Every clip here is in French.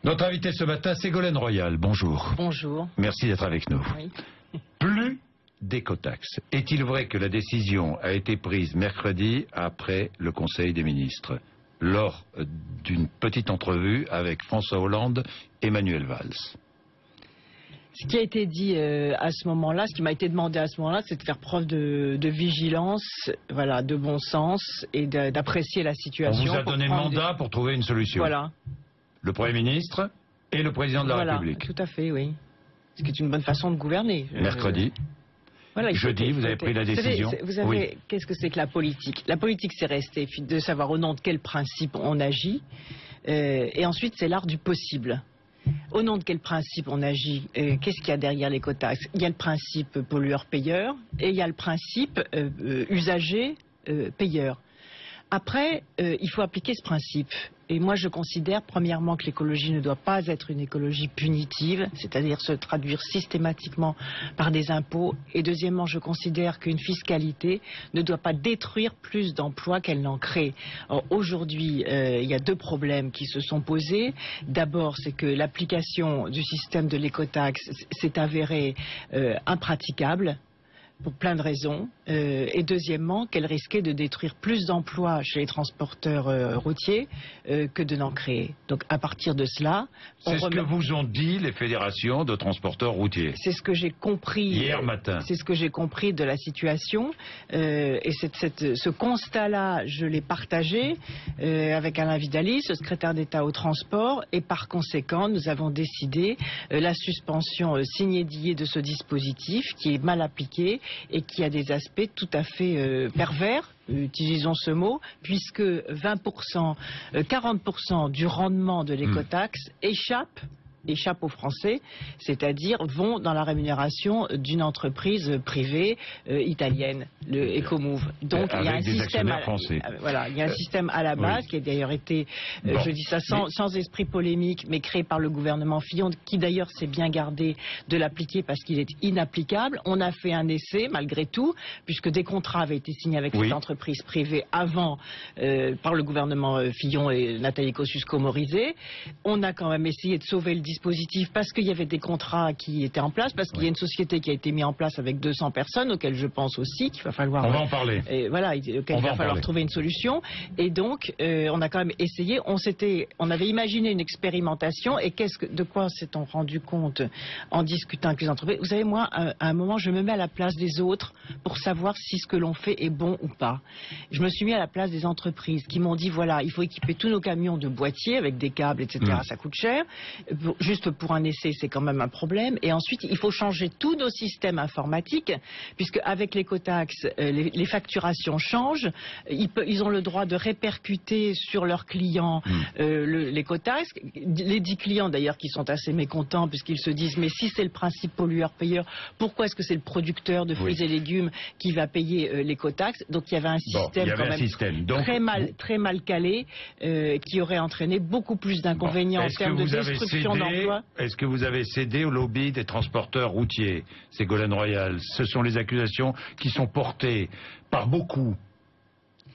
Notre invité ce matin, Ségolène Royal. Bonjour. Bonjour. Merci d'être avec nous. Oui. Plus d'écotaxe. Est-il vrai que la décision a été prise mercredi après le Conseil des ministres, lors d'une petite entrevue avec François Hollande et Manuel Valls? Ce qui a été dit à ce moment-là, ce qui m'a été demandé à ce moment-là, c'est de faire preuve de vigilance, voilà, de bon sens et d'apprécier la situation. On vous a donné le mandat pour trouver une solution. Voilà. Le Premier ministre et le Président de la République. Tout à fait, oui. Ce qui est une bonne façon de gouverner. Mercredi. Voilà, jeudi, vous avez pris la décision. Vous savez, oui. Qu'est-ce que c'est que la politique? La politique, c'est rester, de savoir au nom de quel principe on agit. Et ensuite, c'est l'art du possible. Au nom de quel principe on agit? Qu'est-ce qu'il y a derrière l'écotaxe? Il y a le principe pollueur-payeur et il y a le principe usager-payeur. Après, il faut appliquer ce principe. Et moi, je considère, premièrement, que l'écologie ne doit pas être une écologie punitive, c'est-à-dire se traduire systématiquement par des impôts. Et deuxièmement, je considère qu'une fiscalité ne doit pas détruire plus d'emplois qu'elle n'en crée. Aujourd'hui, il y a deux problèmes qui se sont posés. D'abord, c'est que l'application du système de l'écotaxe s'est avérée impraticable, pour plein de raisons, et deuxièmement qu'elle risquait de détruire plus d'emplois chez les transporteurs routiers que de n'en créer. Donc à partir de cela... C'est ce que vous ont dit les fédérations de transporteurs routiers. C'est ce que j'ai compris hier matin. C'est ce que j'ai compris de la situation, et ce constat-là, je l'ai partagé avec Alain Vidali, ce secrétaire d'État au transport, et par conséquent, nous avons décidé la suspension signée de ce dispositif qui est mal appliqué et qui a des aspects tout à fait pervers, utilisons ce mot, puisque 20%, 40% du rendement de l'écotaxe échappe aux Français, c'est-à-dire vont dans la rémunération d'une entreprise privée italienne, le Ecomove. Donc il y a un système voilà, il y a un système à la base qui a d'ailleurs été, je dis ça sans esprit polémique, mais créé par le gouvernement Fillon, qui d'ailleurs s'est bien gardé de l'appliquer parce qu'il est inapplicable. On a fait un essai malgré tout, puisque des contrats avaient été signés avec cette entreprise privée avant par le gouvernement Fillon et Nathalie Kosciusko-Morizet. On a quand même essayé de sauver le dispositif parce qu'il y avait des contrats qui étaient en place, parce qu'il y a une société qui a été mise en place avec 200 personnes, auxquelles je pense aussi qu'il va falloir... On va en parler. Voilà, auquel il va falloir trouver une solution. Et donc, on a quand même essayé, on avait imaginé une expérimentation, et de quoi s'est-on rendu compte en discutant avec les entreprises? Vous savez, moi, à un moment, je me mets à la place des autres pour savoir si ce que l'on fait est bon ou pas. Je me suis mis à la place des entreprises qui m'ont dit, voilà, il faut équiper tous nos camions de boîtiers avec des câbles, etc. Ça coûte cher. Juste pour un essai, c'est quand même un problème. Et ensuite, il faut changer tous nos systèmes informatiques, puisque avec l'écotaxe, les facturations changent. Ils ont le droit de répercuter sur leurs clients l'écotaxe. Les 10 clients, d'ailleurs, qui sont assez mécontents, puisqu'ils se disent, mais si c'est le principe pollueur-payeur, pourquoi est-ce que c'est le producteur de fruits et légumes qui va payer l'écotaxe? Donc il y avait un système très mal calé, qui aurait entraîné beaucoup plus d'inconvénients en termes de destruction d'emplois. Est-ce que vous avez cédé au lobby des transporteurs routiers, Ségolène Royal? Ce sont les accusations qui sont portées par beaucoup,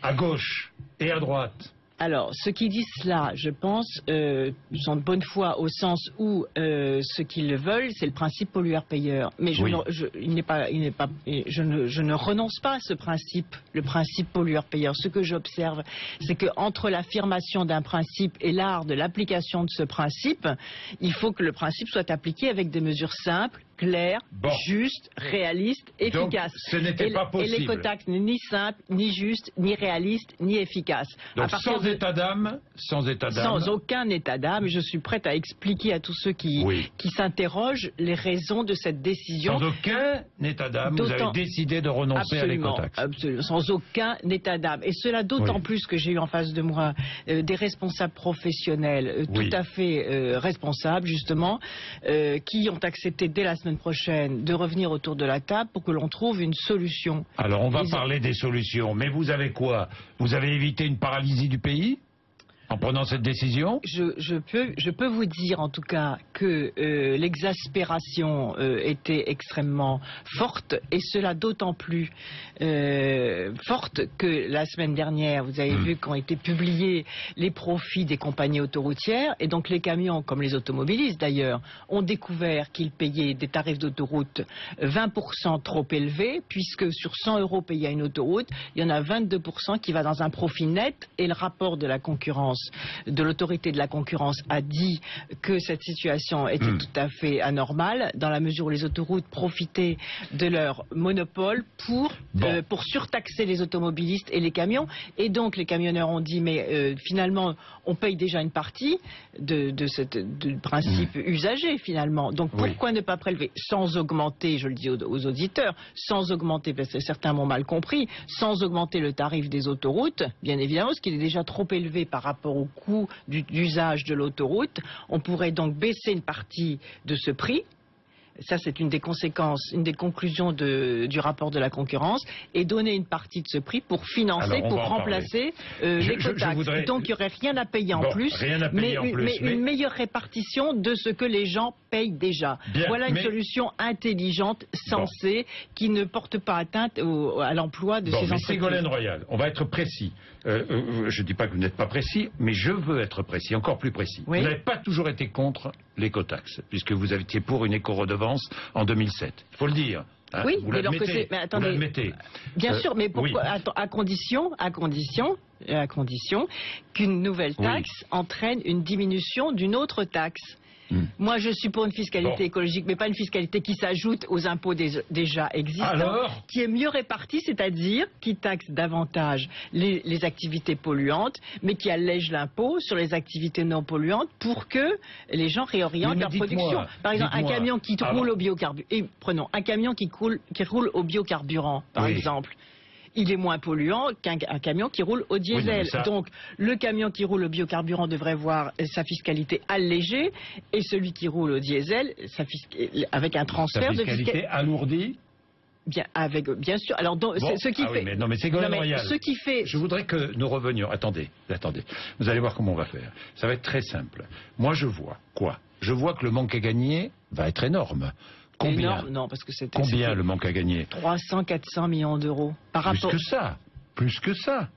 à gauche et à droite. Alors, ceux qui disent cela, je pense, sont de bonne foi au sens où ce qu'ils veulent, c'est le principe pollueur-payeur. Mais je ne renonce pas à ce principe, le principe pollueur-payeur. Ce que j'observe, c'est qu'entre l'affirmation d'un principe et l'art de l'application de ce principe, il faut que le principe soit appliqué avec des mesures simples, claires, justes, réalistes, efficaces. Donc, ce n'était pas possible. Et l'écotaxe n'est ni simple, ni juste, ni réaliste, ni efficace. Donc sans état d'âme, sans aucun état d'âme, je suis prête à expliquer à tous ceux qui s'interrogent les raisons de cette décision. Sans aucun état d'âme, vous avez décidé de renoncer à l'écotaxe. Absolument, sans aucun état d'âme. Et cela d'autant plus que j'ai eu en face de moi des responsables professionnels tout à fait responsables, justement, qui ont accepté dès la semaine prochaine de revenir autour de la table pour que l'on trouve une solution. Alors on va parler des solutions, mais vous avez quoi? Vous avez évité une paralysie du pays? en prenant cette décision? Je peux vous dire en tout cas que l'exaspération était extrêmement forte, et cela d'autant plus forte que la semaine dernière, vous avez vu qu'ont été publiés les profits des compagnies autoroutières, et donc les camions, comme les automobilistes d'ailleurs, ont découvert qu'ils payaient des tarifs d'autoroute 20% trop élevés, puisque sur 100 € payés à une autoroute, il y en a 22% qui va dans un profit net, et le rapport de la concurrence, de l'autorité de la concurrence, a dit que cette situation était tout à fait anormale, dans la mesure où les autoroutes profitaient de leur monopole pour surtaxer les automobilistes et les camions, et donc les camionneurs ont dit mais finalement on paye déjà une partie du principe usagé finalement, donc pourquoi ne pas prélever sans augmenter, je le dis aux auditeurs, sans augmenter, parce que certains m'ont mal compris, sans augmenter le tarif des autoroutes, bien évidemment, parce qu'il est déjà trop élevé par rapport au coût d'usage de l'autoroute. On pourrait donc baisser une partie de ce prix. Ça, c'est une des conséquences, une des conclusions du rapport de la concurrence, et donner une partie de ce prix pour financer, pour remplacer l'écotaxe. Donc, il n'y aurait rien à payer en plus, mais une meilleure répartition de ce que les gens payent déjà. Voilà une solution intelligente, sensée, qui ne porte pas atteinte à l'emploi de ces entreprises. Ségolène Royal, on va être précis. Je ne dis pas que vous n'êtes pas précis, mais je veux être précis, encore plus précis. Vous n'avez pas toujours été contre l'écotaxe, puisque vous étiez pour une éco-redevance en 2007. Il faut le dire. Hein, oui, vous l'admettez. Mais attendez. Bien sûr, mais pourquoi, à condition qu'une nouvelle taxe entraîne une diminution d'une autre taxe. Moi, je suis pour une fiscalité écologique, mais pas une fiscalité qui s'ajoute aux impôts déjà existants, qui est mieux répartie, c'est-à-dire qui taxe davantage les activités polluantes, mais qui allège l'impôt sur les activités non polluantes pour que les gens réorientent leur production. Par exemple, un camion qui roule au biocarburant, prenons un camion qui roule au biocarburant, par exemple. Il est moins polluant qu'un camion qui roule au diesel. Donc, le camion qui roule au biocarburant devrait voir sa fiscalité allégée, et celui qui roule au diesel, avec un transfert de fiscalité alourdie. Bien sûr. Alors, ce qui fait. Mais Ségolène Royal, ce qui fait. Je voudrais que nous revenions. Attendez. Vous allez voir comment on va faire. Ça va être très simple. Moi, je vois quoi? Je vois que le manque à gagner va être énorme. Combien? Non, parce que combien le manque à gagner? 300-400 millions d'euros. Plus que ça.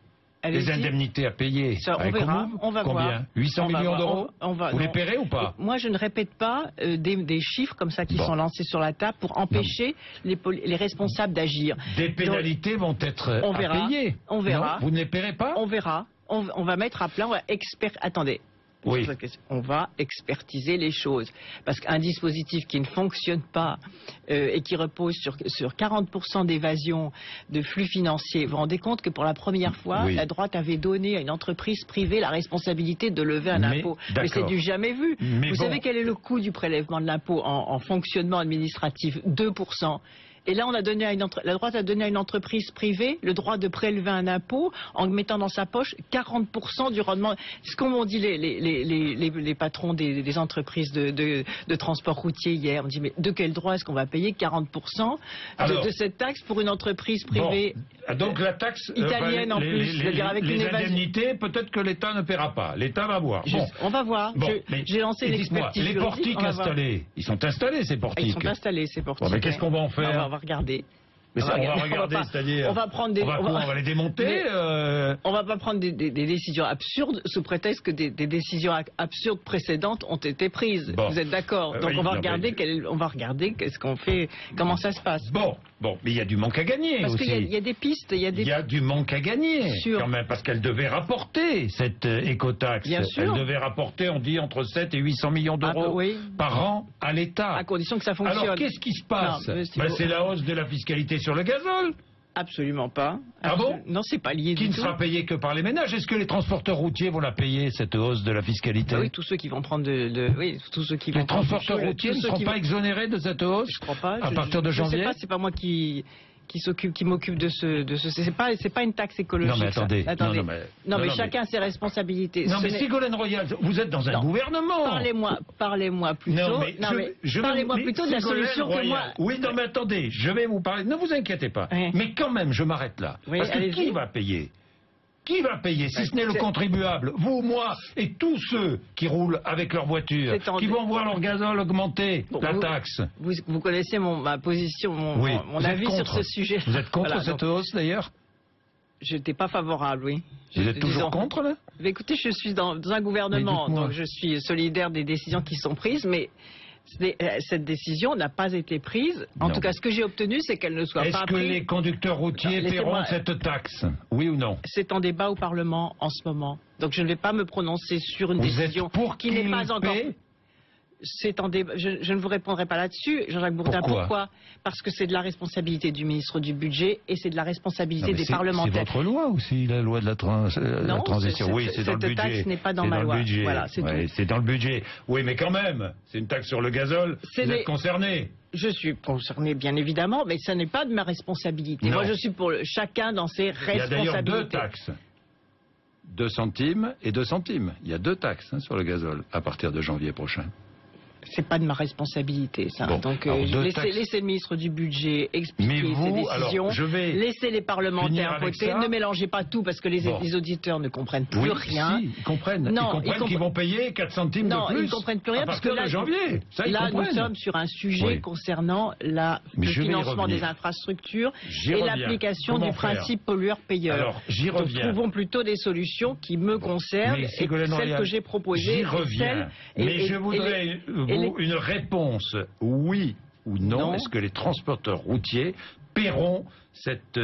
Les indemnités à payer. On va combien voir. 800 millions d'euros? Vous les paierez ou pas? Moi, je ne répète pas des chiffres comme ça qui sont lancés sur la table pour empêcher les responsables d'agir. Des pénalités vont être à payer. On verra. Non, vous ne les paierez pas? On verra. On va mettre à plat. Attendez. On va expertiser les choses. Parce qu'un dispositif qui ne fonctionne pas et qui repose sur 40% d'évasion de flux financiers, vous vous rendez compte que pour la première fois, la droite avait donné à une entreprise privée la responsabilité de lever un impôt. Mais c'est du jamais vu. Vous savez quel est le coût du prélèvement de l'impôt en fonctionnement administratif? 2%. Et là, la droite a donné à une entreprise privée le droit de prélever un impôt en mettant dans sa poche 40% du rendement. Ce qu'ont dit les patrons des entreprises de transport routier hier. On dit, mais de quel droit est-ce qu'on va payer 40% de cette taxe pour une entreprise privée donc la taxe italienne en plus, c'est-à-dire avec une indemnités, peut-être que l'État ne paiera pas. L'État va voir. On va voir. J'ai lancé l'expertise. Les portiques installés, ils sont installés ces portiques. Ils sont installés ces portiques. Mais qu'est-ce qu'on va en faire? On va regarder. Mais on va regarder, c'est-à-dire... On va les démonter. On va pas prendre des décisions absurdes sous prétexte que des décisions absurdes précédentes ont été prises. Vous êtes d'accord? Donc on va regarder qu'est-ce qu'on fait, comment ça se passe. Bon, mais il y a du manque à gagner parce aussi. Parce qu'il y a des pistes, il y a du manque à gagner quand même, parce qu'elle devait rapporter cette écotaxe. Bien sûr. Elle devait rapporter, on dit, entre 7 et 800 millions d'euros par an à l'État. À condition que ça fonctionne. Alors qu'est-ce qui se passe? C'est la hausse de la fiscalité sur le gazole. Absolument pas. Ah bon? Non, c'est pas lié du tout. Qui ne sera payé que par les ménages. Est-ce que les transporteurs routiers vont la payer, cette hausse de la fiscalité? Oui, tous ceux qui vont prendre tous ceux qui vont. Les transporteurs routiers ne seront pas exonérés de cette hausse? Je crois pas. À partir de janvier? Je sais pas, c'est pas moi qui m'occupe de ce c'est pas une taxe écologique. Non mais attendez. Non mais chacun ses responsabilités. Non mais Ségolène Royal, vous êtes dans un gouvernement. Parlez-moi plutôt. Parlez-moi plutôt de la solution que moi. Oui, non mais attendez, je vais vous parler. Ne vous inquiétez pas. Mais quand même, je m'arrête là. Parce que qui va payer? Qui va payer, si ce n'est le contribuable? Vous, moi et tous ceux qui roulent avec leur voiture, qui vont voir leur gazole augmenter, la taxe. Vous connaissez ma position, mon avis sur ce sujet. Vous êtes contre cette hausse d'ailleurs? Je n'étais pas favorable, oui. Vous êtes toujours contre là? Écoutez, je suis dans un gouvernement, donc je suis solidaire des décisions qui sont prises, mais cette décision n'a pas été prise. En tout cas, ce que j'ai obtenu, c'est qu'elle ne soit pas prise. Est-ce que les conducteurs routiers paieront cette taxe? Oui ou non? C'est en débat au Parlement en ce moment. Donc je ne vais pas me prononcer sur une décision qui n'est pas encore... C'est en débat. Je ne vous répondrai pas là-dessus, Jean-Jacques Bourdin. Pourquoi? Parce que c'est de la responsabilité du ministre du Budget et c'est de la responsabilité des parlementaires. C'est votre loi ou c'est la loi de la transition? Oui, c'est dans le budget. Cette taxe n'est pas dans ma loi. Voilà, c'est dans le budget. Oui, mais quand même, c'est une taxe sur le gazole. Vous êtes concerné. Je suis concerné, bien évidemment, mais ça n'est pas de ma responsabilité. Non. Moi, je suis pour chacun dans ses responsabilités. Il y a d'ailleurs 2 taxes. 2 centimes et 2 centimes. Il y a 2 taxes sur le gazole à partir de janvier prochain. C'est pas de ma responsabilité, ça. Bon, donc, laissez le ministre du Budget expliquer ses décisions. Laissez les parlementaires voter. Ne mélangez pas tout parce que les auditeurs ne comprennent plus rien. Si, ils comprennent. Ils comprennent qu'ils vont payer 4 centimes de plus. Non, ils ne comprennent plus rien parce que là, janvier. Ça, là nous sommes sur un sujet concernant le financement des infrastructures et l'application du principe pollueur-payeur. Alors, j'y reviens. Trouvons plutôt des solutions qui me concernent et celles que j'ai proposées. J'y reviens. Mais je voudrais une réponse, oui ou non. Est-ce que les transporteurs routiers paieront cette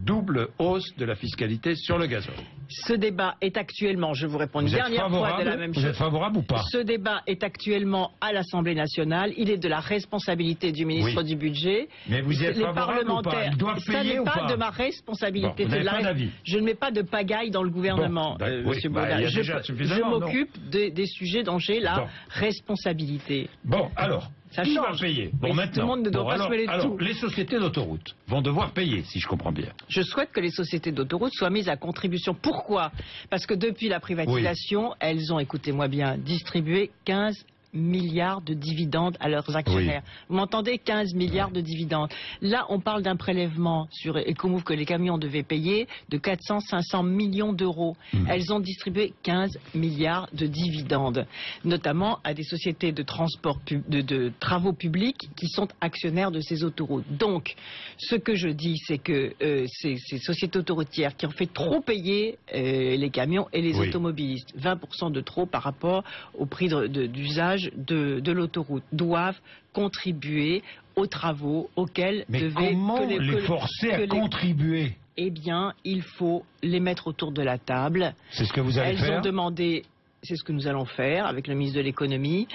double hausse de la fiscalité sur le gazole? Ce débat est actuellement, je vous réponds une dernière fois de la même chose. Vous êtes favorable ou pas? Ce débat est actuellement à l'Assemblée nationale. Il est de la responsabilité du ministre du Budget. Mais vous y êtes favorable ou pas? Ils doivent payer ou pas? Ça n'est pas de ma responsabilité. Vous n'avez pas d'avis? Je ne mets pas de pagaille dans le gouvernement, monsieur Bourdin. Je m'occupe des sujets dont j'ai la responsabilité. Bon, alors... Ça qui change. va payer? Bon, maintenant, tout le monde ne doit pas se mêler de tout. Les sociétés d'autoroutes vont devoir payer, si je comprends bien. Je souhaite que les sociétés d'autoroutes soient mises à contribution. Pourquoi? Parce que depuis la privatisation, elles ont, écoutez-moi bien, distribué 15 milliards de dividendes à leurs actionnaires. Vous m'entendez? 15 milliards de dividendes. Là, on parle d'un prélèvement sur Ecomove que les camions devaient payer de 400-500 millions d'euros. Elles ont distribué 15 milliards de dividendes, notamment à des sociétés de transport, de travaux publics qui sont actionnaires de ces autoroutes. Donc, ce que je dis, c'est que ces sociétés autoroutières qui ont fait trop payer les camions et les automobilistes, 20% de trop par rapport au prix d'usage de l'autoroute, doivent contribuer aux travaux auxquels comment les forcer à contribuer? Eh bien, il faut les mettre autour de la table. C'est ce que vous allez faire? Elles ont demandé, c'est ce que nous allons faire avec le ministre de l'économie.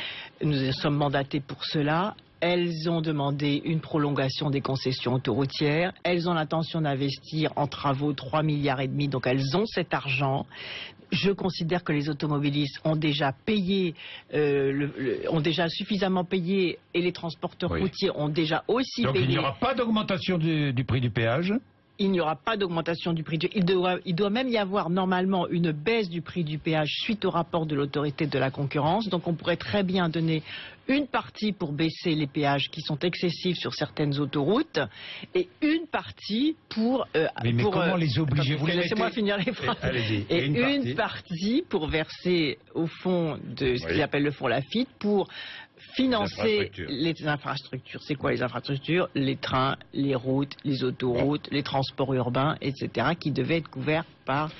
Nous sommes mandatés pour cela. Elles ont demandé une prolongation des concessions autoroutières. Elles ont l'intention d'investir en travaux 3,5 milliards. Donc elles ont cet argent. Je considère que les automobilistes ont déjà payé, ont déjà suffisamment payé et les transporteurs routiers ont déjà aussi payé. Donc il n'y aura pas d'augmentation du prix du péage? Il n'y aura pas d'augmentation du prix. Il doit même y avoir normalement une baisse du prix du péage suite au rapport de l'autorité de la concurrence. Donc on pourrait très bien donner une partie pour baisser les péages qui sont excessifs sur certaines autoroutes et une partie pour... mais comment les obliger? Laissez-moi finir les phrases. Et une partie pour verser au fond de ce qu'ils appellent le fonds Laffitte pour financer les infrastructures. C'est quoi les infrastructures? Les trains, les routes, les autoroutes, les transports urbains, etc., qui devaient être couverts par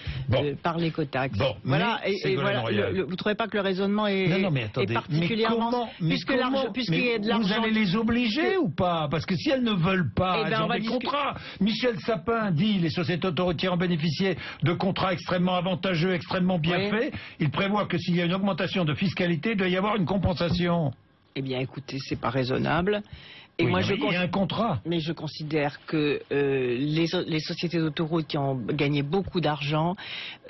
l'écotaxe. Voilà. Et voilà. Vous ne trouvez pas que le raisonnement est particulièrement... Vous allez les obliger ou pas? Parce que si elles ne veulent pas, elles ont des contrats. Michel Sapin dit les sociétés autoroutières ont bénéficié de contrats extrêmement avantageux, extrêmement bien faits. Il prévoit que s'il y a une augmentation de fiscalité, il doit y avoir une compensation. Eh bien, écoutez, c'est pas raisonnable. Et il y a un contrat. Mais je considère que les sociétés d'autoroutes qui ont gagné beaucoup d'argent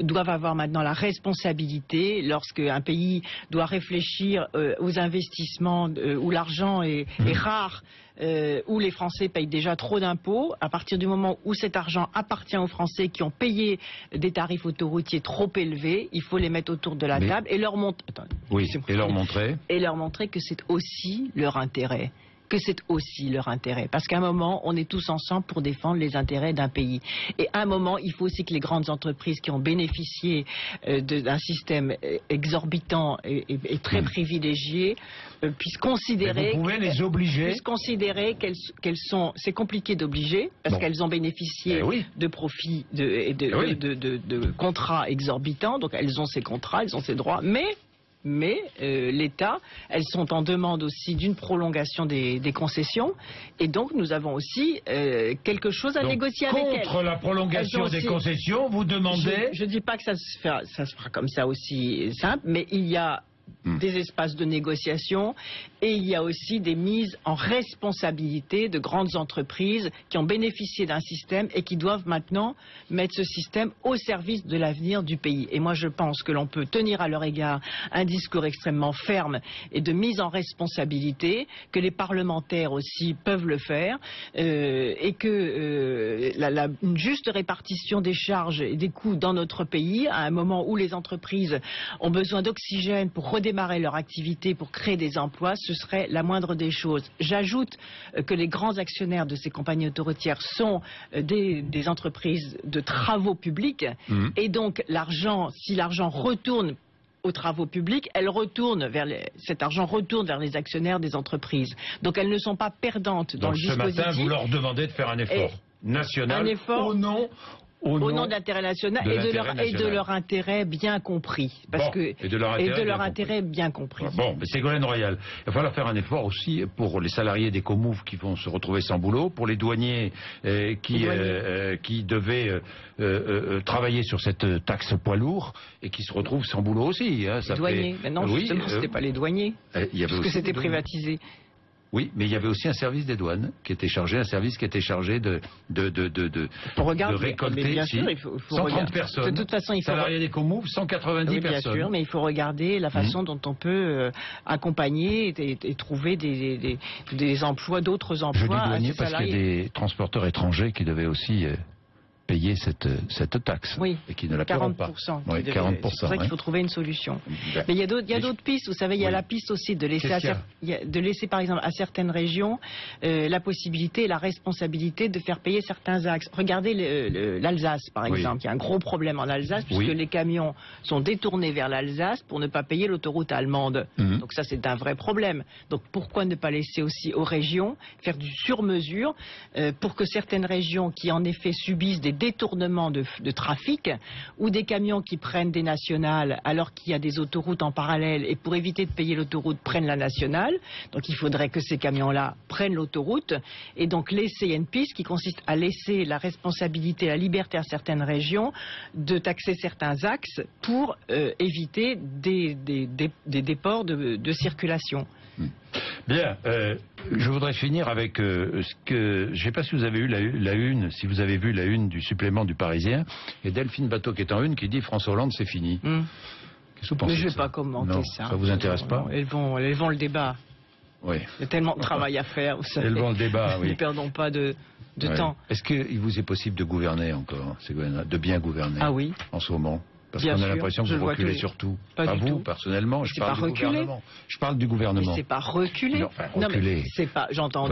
doivent avoir maintenant la responsabilité, lorsqu'un pays doit réfléchir aux investissements où l'argent est rare, où les Français payent déjà trop d'impôts. À partir du moment où cet argent appartient aux Français qui ont payé des tarifs autoroutiers trop élevés, il faut les mettre autour de la table et leur montrer que c'est aussi leur intérêt. que c'est aussi leur intérêt. Parce qu'à un moment, on est tous ensemble pour défendre les intérêts d'un pays. Et à un moment, il faut aussi que les grandes entreprises qui ont bénéficié d'un système exorbitant et très privilégié puissent considérer... Mais vous pouvez les obliger. Puissent considérer qu'elles sont... C'est compliqué d'obliger, parce qu'elles ont bénéficié de profits de contrats exorbitants, donc elles ont ces contrats, elles ont ces droits, mais l'État, elles sont en demande aussi d'une prolongation des concessions, et donc nous avons aussi quelque chose à négocier avec elles. Contre la prolongation des concessions, vous demandez... Je ne dis pas que ça se fera comme ça aussi simple, mais il y a des espaces de négociation et il y a aussi des mises en responsabilité de grandes entreprises qui ont bénéficié d'un système et qui doivent maintenant mettre ce système au service de l'avenir du pays. Et moi je pense que l'on peut tenir à leur égard un discours extrêmement ferme et de mise en responsabilité, que les parlementaires aussi peuvent le faire, et que une juste répartition des charges et des coûts dans notre pays, à un moment où les entreprises ont besoin d'oxygène pour redémarrer leur activité, pour créer des emplois, ce serait la moindre des choses. J'ajoute que les grands actionnaires de ces compagnies autoroutières sont des entreprises de travaux publics, et donc l'argent, si l'argent retourne aux travaux publics, cet argent retourne vers les actionnaires des entreprises. Donc elles ne sont pas perdantes dans le dispositif. Ce matin, vous leur demandez de faire un effort national au nom de l'intérêt national et de leur intérêt bien compris. Et de leur intérêt bien compris. Bon, mais Ségolène Royal, il va falloir faire un effort aussi pour les salariés des Comouv qui vont se retrouver sans boulot, pour les douaniers qui devaient travailler sur cette taxe poids lourd et qui se retrouvent sans boulot aussi. Hein, les douaniers, mais non, justement, c'était pas les douaniers, parce que c'était privatisé. Oui, mais il y avait aussi un service des douanes qui était chargé, de récolter bien sûr, il faut 130 personnes. De toute façon, il faut salariés des Comouv, 190 personnes. Bien sûr, mais il faut regarder la façon dont on peut accompagner et trouver des emplois, d'autres emplois. Je dis douaniers parce qu'il y a des transporteurs étrangers qui devaient aussi payer cette taxe, et qui ne la paieront pas. 40%. Oui, 40%. C'est pour ça qu'il faut trouver une solution. Mais il y a d'autres pistes. Vous savez, il y a la piste aussi de laisser, par exemple, à certaines régions la possibilité et la responsabilité de faire payer certains axes. Regardez l'Alsace, par exemple. Il y a un gros problème en Alsace, puisque les camions sont détournés vers l'Alsace pour ne pas payer l'autoroute allemande. Donc ça, c'est un vrai problème. Donc pourquoi ne pas laisser aussi aux régions faire du sur-mesure pour que certaines régions qui, en effet, subissent des détournements de trafic, ou des camions qui prennent des nationales alors qu'il y a des autoroutes en parallèle, et pour éviter de payer l'autoroute prennent la nationale. Donc il faudrait que ces camions-là prennent l'autoroute, et donc laisser une piste qui consiste à laisser la responsabilité, la liberté à certaines régions de taxer certains axes pour éviter des déports de circulation. Bien, je voudrais finir avec ce que... Je ne sais pas si vous avez eu la une, si vous avez vu la une du supplément du Parisien, et Delphine Bateau qui est en une qui dit François Hollande c'est fini. Qu'est-ce que vous pensez? Mais je ne vais pas commenter ça. Ça vous intéresse pas? Elles vont le débat. Oui. Il y a tellement de travail à faire, vous savez. Elles vont le débat, oui. Ne perdons pas de temps. Est-ce qu'il vous est possible de gouverner encore, de bien gouverner en ce moment? Parce qu'on a l'impression que vous reculez surtout. Pas vous, personnellement, je parle du gouvernement. Je parle du gouvernement. Mais c'est pas reculer. Non, mais c'est pas. J'entends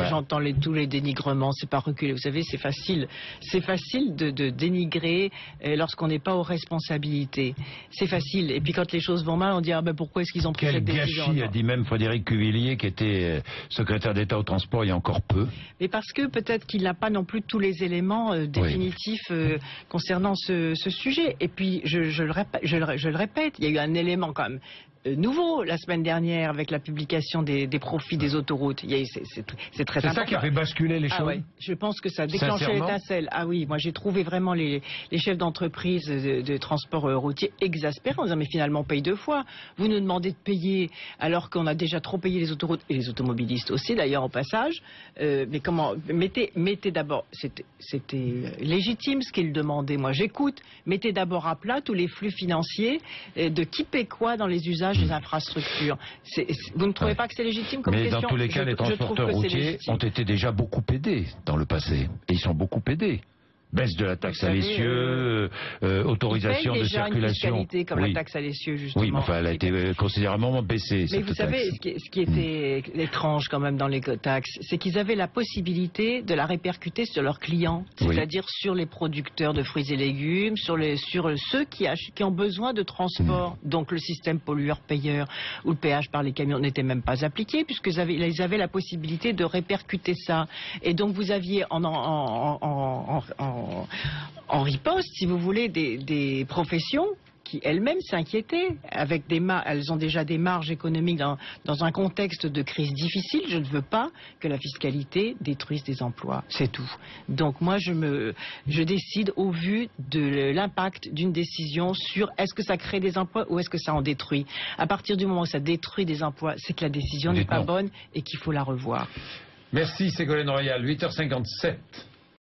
tous les dénigrements. C'est pas reculer. Vous savez, c'est facile. C'est facile de dénigrer lorsqu'on n'est pas aux responsabilités. C'est facile. Et puis quand les choses vont mal, on dit pourquoi est-ce qu'ils ont pris cette décision? Quel gâchis, a dit même Frédéric Cuvillier, qui était secrétaire d'État au transport il y a encore peu. Mais parce que peut-être qu'il n'a pas non plus tous les éléments définitifs concernant ce sujet. Et puis je le répète, il y a eu un élément quand même nouveau la semaine dernière avec la publication des profits des autoroutes. C'est très important. C'est ça qui a fait basculer les choses. Je pense que ça a déclenché l'étincelle. Ah oui, moi j'ai trouvé vraiment les chefs d'entreprise de transport routier exaspérés en disant mais finalement on paye deux fois. Vous nous demandez de payer alors qu'on a déjà trop payé les autoroutes et les automobilistes aussi d'ailleurs au passage. Mais comment mettez d'abord, c'était légitime ce qu'ils demandaient. Moi j'écoute. Mettez d'abord à plat tous les flux financiers de qui paie quoi dans les usages des infrastructures. Vous ne trouvez pas que c'est légitime comme question? Mais dans tous les cas, les transporteurs routiers ont été déjà beaucoup aidés dans le passé. Et ils sont beaucoup aidés. Baisse de la taxe à l'essieu, autorisation de circulation. Une fiscalité comme la taxe à l'essieu, justement. Oui, mais enfin, elle a été considérablement baissée. Mais vous savez, ce qui était étrange quand même dans l'écotaxe, c'est qu'ils avaient la possibilité de la répercuter sur leurs clients, c'est-à-dire sur les producteurs de fruits et légumes, sur ceux qui ont besoin de transport. Donc le système pollueur-payeur ou le péage par les camions n'était même pas appliqué, puisqu'ils avaient la possibilité de répercuter ça. Et donc vous aviez en riposte, si vous voulez, des professions qui elles-mêmes s'inquiétaient. Elles ont déjà des marges économiques dans un contexte de crise difficile. Je ne veux pas que la fiscalité détruise des emplois. C'est tout. Donc moi, je décide au vu de l'impact d'une décision sur est-ce que ça crée des emplois ou est-ce que ça en détruit. À partir du moment où ça détruit des emplois, c'est que la décision n'est pas bonne et qu'il faut la revoir. Merci Ségolène Royal, 8h57.